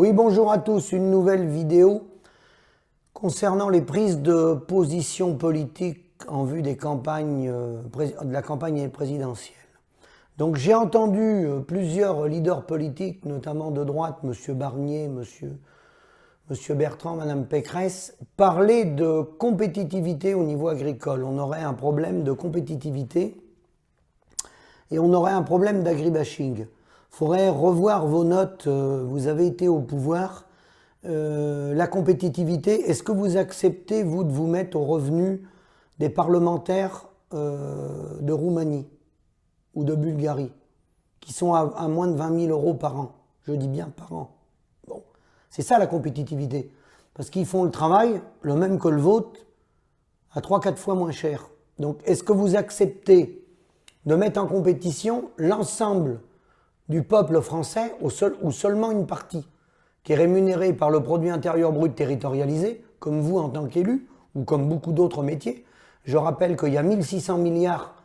Oui, bonjour à tous, une nouvelle vidéo concernant les prises de position politique en vue des campagnes, de la campagne présidentielle. Donc j'ai entendu plusieurs leaders politiques, notamment de droite, M. Barnier, M. Bertrand, Mme Pécresse, parler de compétitivité au niveau agricole. On aurait un problème de compétitivité et on aurait un problème d'agribashing. Il faudrait revoir vos notes, vous avez été au pouvoir. La compétitivité, est-ce que vous acceptez, vous, de vous mettre au revenu des parlementaires de Roumanie ou de Bulgarie, qui sont à moins de 20 000 euros par an? Je dis bien par an. Bon, c'est ça la compétitivité. Parce qu'ils font le travail, le même que le vôtre, à 3-4 fois moins cher. Donc, est-ce que vous acceptez de mettre en compétition l'ensemble du peuple français ou seulement une partie qui est rémunérée par le produit intérieur brut territorialisé, comme vous en tant qu'élu, ou comme beaucoup d'autres métiers? Je rappelle qu'il y a 1600 milliards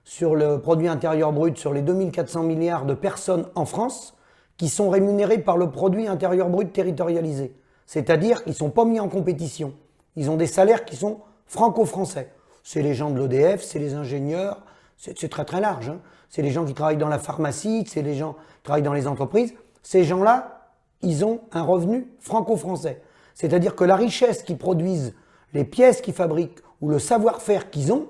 sur le produit intérieur brut, sur les 2400 milliards de personnes en France, qui sont rémunérées par le produit intérieur brut territorialisé. C'est-à-dire qu'ils ne sont pas mis en compétition. Ils ont des salaires qui sont franco-français. C'est les gens de l'EDF, c'est les ingénieurs, c'est très très large, hein. C'est les gens qui travaillent dans la pharmacie, c'est les gens qui travaillent dans les entreprises. Ces gens-là, ils ont un revenu franco-français. C'est-à-dire que la richesse qu'ils produisent, les pièces qu'ils fabriquent ou le savoir-faire qu'ils ont,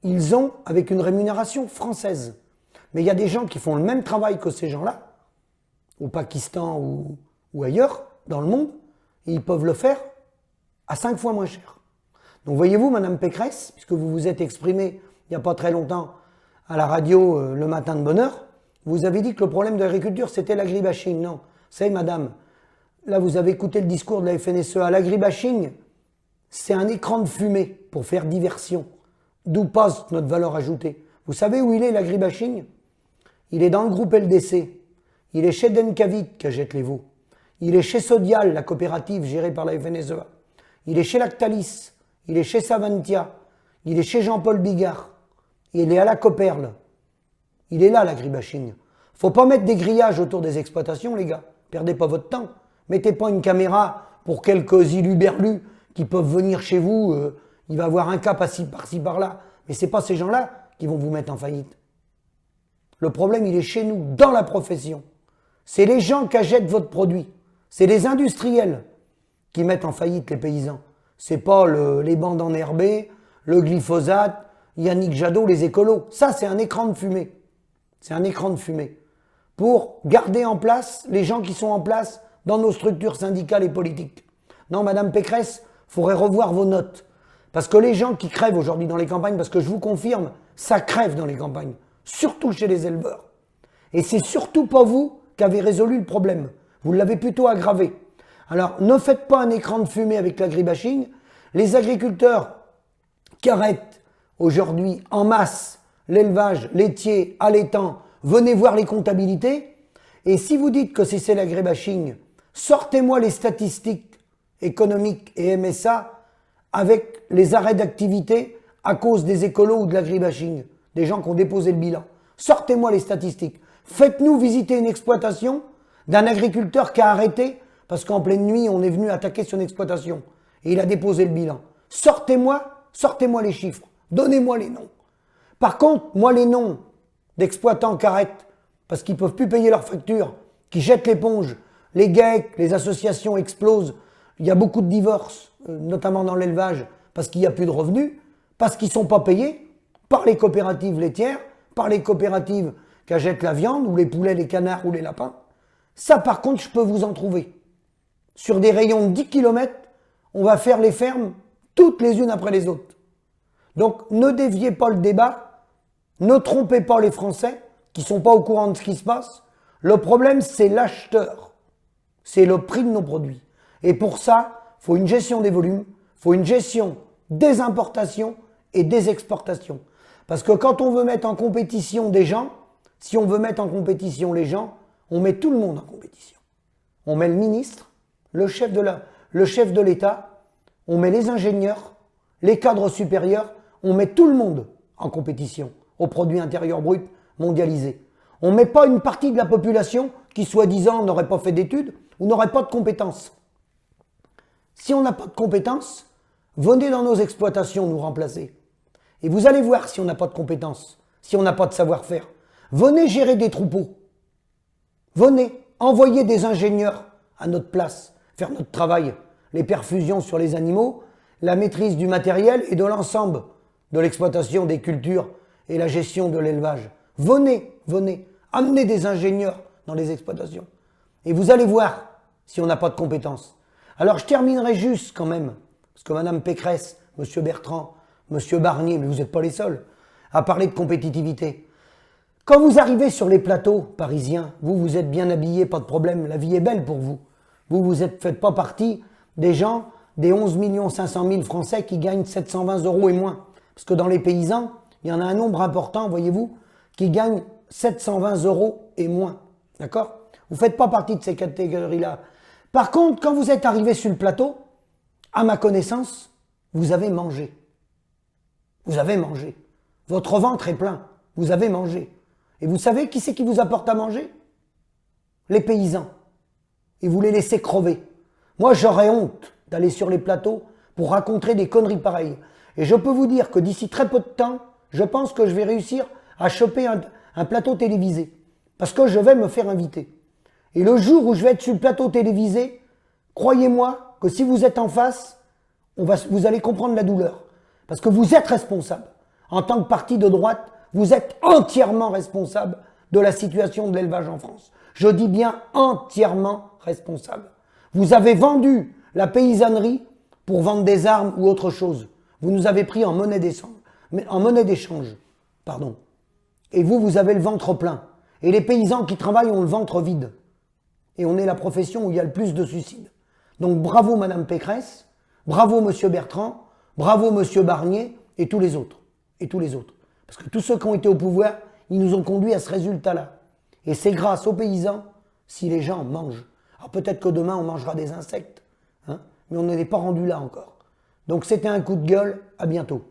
ils ont avec une rémunération française. Mais il y a des gens qui font le même travail que ces gens-là, au Pakistan ou ailleurs, dans le monde, et ils peuvent le faire à 5 fois moins cher. Donc voyez-vous, Mme Pécresse, puisque vous vous êtes exprimée il n'y a pas très longtemps à la radio le matin de bonne heure, vous avez dit que le problème de l'agriculture, c'était l'agribashing. Non, vous savez, madame, là vous avez écouté le discours de la FNSEA, l'agribashing, c'est un écran de fumée pour faire diversion, d'où passe notre valeur ajoutée. Vous savez où il est, l'agribashing? Il est dans le groupe LDC, il est chez Denkavit, qui achète les veaux, il est chez Sodial, la coopérative gérée par la FNSEA, il est chez Lactalis, il est chez Savantia, il est chez Jean-Paul Bigard, il est à la Coperle. Il est là, l'agribashing. Faut pas mettre des grillages autour des exploitations, les gars. Perdez pas votre temps. Mettez pas une caméra pour quelques iluberlus qui peuvent venir chez vous. Il va avoir un cas par-ci, par-là. Mais c'est pas ces gens-là qui vont vous mettre en faillite. Le problème, il est chez nous, dans la profession. C'est les gens qui achètent votre produit. C'est les industriels qui mettent en faillite les paysans. C'est pas les bandes enherbées, le glyphosate, Yannick Jadot, les écolos. Ça, c'est un écran de fumée. C'est un écran de fumée. Pour garder en place les gens qui sont en place dans nos structures syndicales et politiques. Non, Madame Pécresse, il faudrait revoir vos notes. Parce que les gens qui crèvent aujourd'hui dans les campagnes, parce que je vous confirme, ça crève dans les campagnes. Surtout chez les éleveurs. Et c'est surtout pas vous qui avez résolu le problème. Vous l'avez plutôt aggravé. Alors, ne faites pas un écran de fumée avec l'agribashing. Les agriculteurs qui arrêtent aujourd'hui en masse l'élevage laitier, allaitant, venez voir les comptabilités. Et si vous dites que c'est l'agribashing, sortez-moi les statistiques économiques et MSA avec les arrêts d'activité à cause des écolos ou de l'agribashing, des gens qui ont déposé le bilan. Sortez-moi les statistiques. Faites-nous visiter une exploitation d'un agriculteur qui a arrêté parce qu'en pleine nuit, on est venu attaquer son exploitation et il a déposé le bilan. Sortez-moi les chiffres. Donnez-moi les noms. Par contre, moi, les noms d'exploitants qui arrêtent parce qu'ils ne peuvent plus payer leurs factures, qui jettent l'éponge, les GAEC, les associations explosent, il y a beaucoup de divorces, notamment dans l'élevage, parce qu'il n'y a plus de revenus, parce qu'ils ne sont pas payés par les coopératives laitières, par les coopératives qui achètent la viande, ou les poulets, les canards ou les lapins. Ça, par contre, je peux vous en trouver. Sur des rayons de 10 km, on va faire les fermes toutes les unes après les autres. Donc, ne déviez pas le débat, ne trompez pas les Français qui ne sont pas au courant de ce qui se passe. Le problème, c'est l'acheteur. C'est le prix de nos produits. Et pour ça, il faut une gestion des volumes, il faut une gestion des importations et des exportations. Parce que quand on veut mettre en compétition des gens, si on veut mettre en compétition les gens, on met tout le monde en compétition. On met le ministre, le chef de l'État, on met les ingénieurs, les cadres supérieurs, on met tout le monde en compétition au produit intérieur brut mondialisé. On ne met pas une partie de la population qui, soi-disant, n'aurait pas fait d'études, Vous n'aurez pas de compétences. Si on n'a pas de compétences, venez dans nos exploitations nous remplacer. Et vous allez voir si on n'a pas de compétences, si on n'a pas de savoir-faire. Venez gérer des troupeaux. Venez, envoyer des ingénieurs à notre place, faire notre travail, les perfusions sur les animaux, la maîtrise du matériel et de l'ensemble de l'exploitation des cultures et la gestion de l'élevage. Venez, venez, amenez des ingénieurs dans les exploitations. Et vous allez voir si on n'a pas de compétences. Alors je terminerai juste quand même, parce que Mme Pécresse, M. Bertrand, M. Barnier, mais vous n'êtes pas les seuls, à parler de compétitivité. Quand vous arrivez sur les plateaux parisiens, vous êtes bien habillés, pas de problème, la vie est belle pour vous. Vous ne faites pas partie des gens, des 11 500 000 Français qui gagnent 720 € et moins. Parce que dans les paysans, il y en a un nombre important, voyez-vous, qui gagnent 720 € et moins. D'accord? Vous ne faites pas partie de ces catégories-là. Par contre, quand vous êtes arrivé sur le plateau, à ma connaissance, vous avez mangé. Vous avez mangé. Votre ventre est plein. Vous avez mangé. Et vous savez qui c'est qui vous apporte à manger? Les paysans. Et vous les laissez crever. Moi, j'aurais honte d'aller sur les plateaux pour raconter des conneries pareilles. Et je peux vous dire que d'ici très peu de temps, je pense que je vais réussir à choper un plateau télévisé. Parce que je vais me faire inviter. Et le jour où je vais être sur le plateau télévisé, croyez-moi que si vous êtes en face, vous allez comprendre la douleur. Parce que vous êtes responsable. En tant que parti de droite, vous êtes entièrement responsable de la situation de l'élevage en France. Je dis bien entièrement responsable. Vous avez vendu la paysannerie pour vendre des armes ou autre chose. Vous nous avez pris en monnaie d'échange. Pardon. Et vous avez le ventre plein. Et les paysans qui travaillent ont le ventre vide. Et on est la profession où il y a le plus de suicides. Donc bravo Madame Pécresse, bravo Monsieur Bertrand, bravo Monsieur Barnier et tous les autres. Et tous les autres. Parce que tous ceux qui ont été au pouvoir, ils nous ont conduits à ce résultat-là. Et c'est grâce aux paysans si les gens mangent. Alors peut-être que demain on mangera des insectes, hein, mais on n'est pas rendu là encore. Donc c'était un coup de gueule, à bientôt.